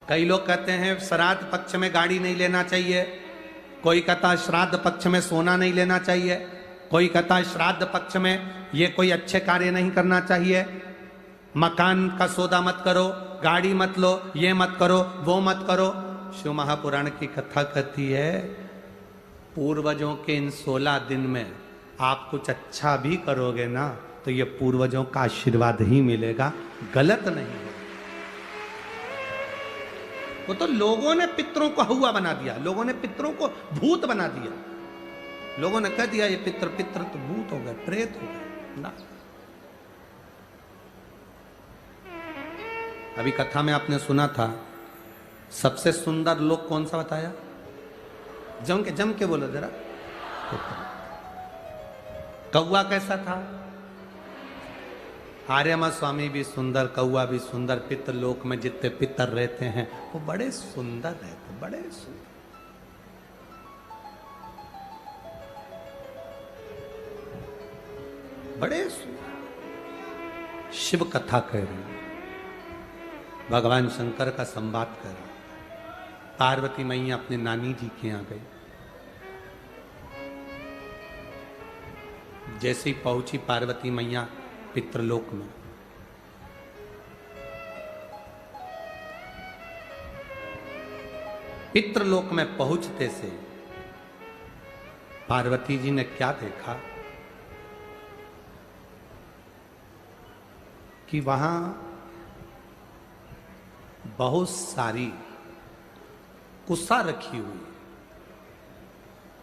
कई लोग कहते हैं श्राद्ध पक्ष में गाड़ी नहीं लेना चाहिए, कोई कहता है श्राद्ध पक्ष में सोना नहीं लेना चाहिए, कोई कहता है श्राद्ध पक्ष में ये कोई अच्छे कार्य नहीं करना चाहिए, मकान का सौदा मत करो, गाड़ी मत लो, ये मत करो, वो मत करो। शिव महापुराण की कथा कहती है पूर्वजों के इन 16 दिन में आप कुछ अच्छा भी करोगे ना तो ये पूर्वजों का आशीर्वाद ही मिलेगा, गलत नहीं है। वो तो लोगों ने पितरों को हौवा बना दिया, लोगों ने पितरों को भूत बना दिया, लोगों ने कह दिया ये पितर पितर तो भूत हो गए, प्रेत हो गए ना। अभी कथा में आपने सुना था सबसे सुंदर लोक कौन सा बताया? जम के बोलो जरा। कौवा कैसा था? आर्यमा स्वामी भी सुंदर, कौवा भी सुंदर, पितर लोक में जितने पितर रहते हैं वो बड़े सुंदर रहते, बड़े सुंदर। बड़े सुंदर। शिव कथा कह रही, भगवान शंकर का संवाद कर रहा। पार्वती मैया अपने नानी जी के यहां गई। जैसे ही पहुंची पार्वती मैया पितृलोक में, पितृलोक में पहुंचते से पार्वती जी ने क्या देखा कि वहां बहुत सारी कुसा रखी हुई।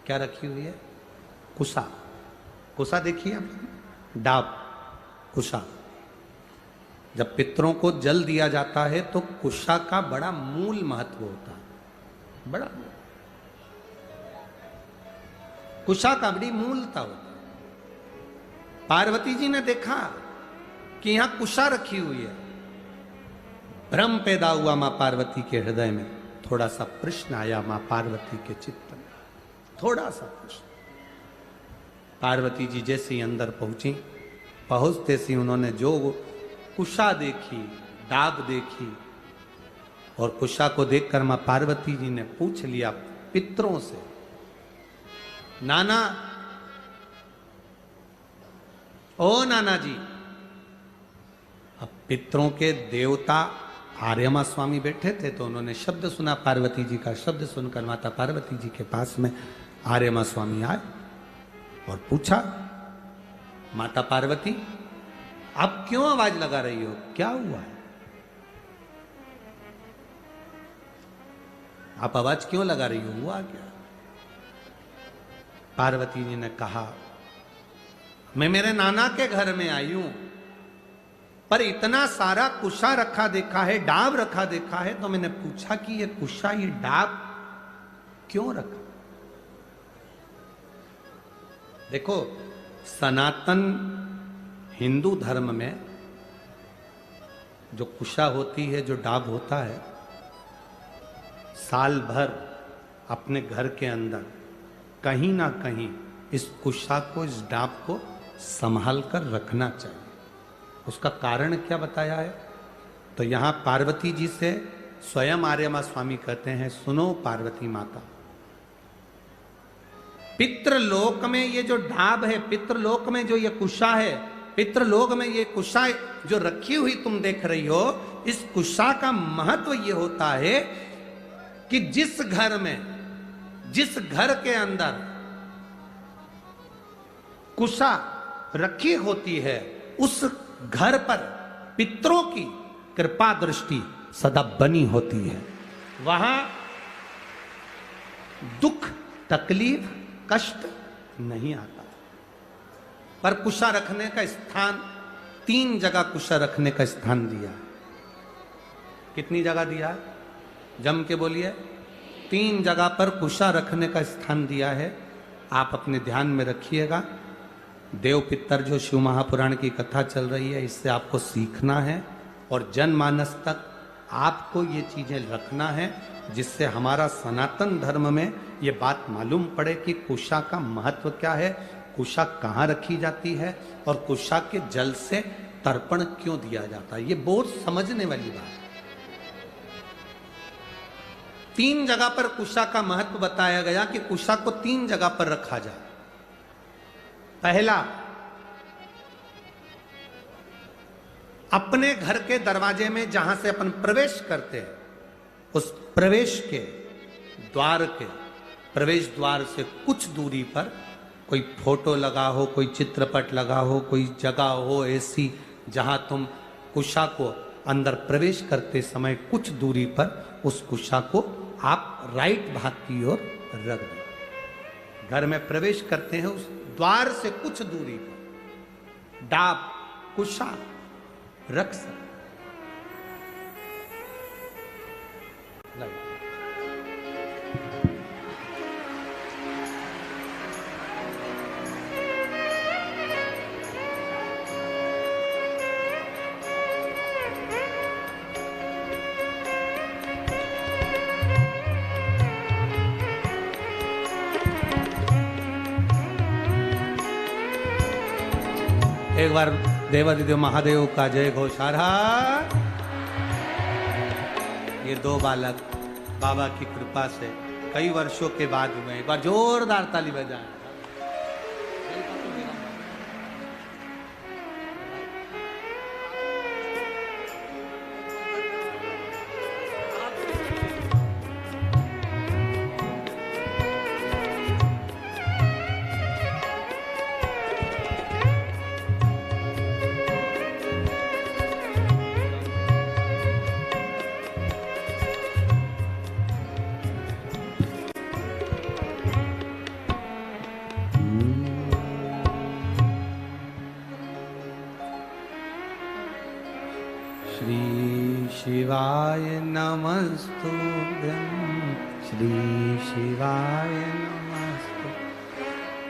क्या रखी हुई है? कुसा। कुसा देखिए आप, डाब, कुशा। जब पितरों को जल दिया जाता है तो कुशा का बड़ा मूल महत्व होता है, बड़ा कुशा का बड़ी मूलता होती है। पार्वती जी ने देखा कि यहां कुशा रखी हुई है, भ्रम पैदा हुआ मां पार्वती के हृदय में। थोड़ा सा प्रश्न आया मां पार्वती के चित्त में, थोड़ा सा प्रश्न। पार्वती जी जैसे ही अंदर पहुंची, पहुंचते से उन्होंने जो कुशा देखी, डाब देखी, और कुशा को देखकर मां पार्वती जी ने पूछ लिया पितरों से, नाना, ओ नाना जी। अब पितरों के देवता आर्यमा स्वामी बैठे थे तो उन्होंने शब्द सुना पार्वती जी का। शब्द सुनकर माता पार्वती जी के पास में आर्यमा स्वामी आए और पूछा, माता पार्वती आप क्यों आवाज लगा रही हो, क्या हुआ है? आप आवाज क्यों लगा रही हो, हुआ क्या? पार्वती जी ने कहा, मैं मेरे नाना के घर में आई हूं, पर इतना सारा कुशा रखा देखा है, डाब रखा देखा है, तो मैंने पूछा कि ये कुशा, ये डाब क्यों रखा? देखो, सनातन हिंदू धर्म में जो कुशा होती है, जो डाब होता है, साल भर अपने घर के अंदर कहीं ना कहीं इस कुशा को, इस डाब को संभाल कर रखना चाहिए। उसका कारण क्या बताया है? तो यहां पार्वती जी से स्वयं आर्यमा स्वामी कहते हैं, सुनो पार्वती माता, पितृलोक में ये जो डाब है, पितृलोक में जो ये कुशा है, पितृलोक में ये कुशा जो रखी हुई तुम देख रही हो, इस कुशा का महत्व ये होता है कि जिस घर में, जिस घर के अंदर कुशा रखी होती है, उस घर पर पितरों की कृपा दृष्टि सदा बनी होती है। वहां दुख, तकलीफ, कष्ट नहीं आता। पर कुशा रखने का स्थान, 3 जगह कुशा रखने का स्थान दिया है। कितनी जगह दिया है? जम के बोलिए। 3 जगह पर कुशा रखने का स्थान दिया है। आप अपने ध्यान में रखिएगा। देव पितर जो शिव महापुराण की कथा चल रही है, इससे आपको सीखना है और जनमानस तक आपको ये चीजें रखना है, जिससे हमारा सनातन धर्म में ये बात मालूम पड़े कि कुशा का महत्व क्या है, कुशा कहाँ रखी जाती है और कुशा के जल से तर्पण क्यों दिया जाता है। ये बहुत समझने वाली बात है। 3 जगह पर कुशा का महत्व बताया गया कि कुशा को 3 जगह पर रखा जाए। पहला, अपने घर के दरवाजे में जहां से अपन प्रवेश करते हैं, उस प्रवेश के द्वार के प्रवेश द्वार से कुछ दूरी पर कोई फोटो लगा हो, कोई चित्रपट लगा हो, कोई जगह हो ऐसी जहां तुम कुशा को अंदर प्रवेश करते समय कुछ दूरी पर उस कुशा को आप राइट भाग की ओर रख दो। घर में प्रवेश करते हैं, उस द्वार से कुछ दूरी पर डाब कुशा रख सकते। एक बार देवादिदेव महादेव का जय घोषारा। ये 2 बालक बाबा की कृपा से कई वर्षों के बाद हुए। एक बार जोरदार ताली बजाएं। श्री शिवाय नमस्तुभ्यं, श्री शिवाय नमस्तु।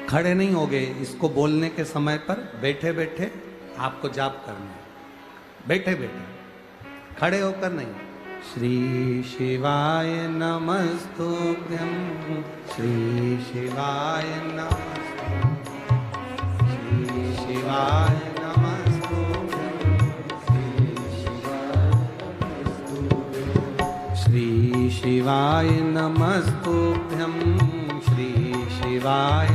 खड़े नहीं होगे, इसको बोलने के समय पर बैठे बैठे आपको जाप करना है। बैठे बैठे, खड़े होकर नहीं। श्री शिवाय नमस्तुभ्यं, श्री शिवाय नमस्तुभ्यं, श्री शिवाय श्री शिवाय नमस्तुभ्यं, श्री शिवाय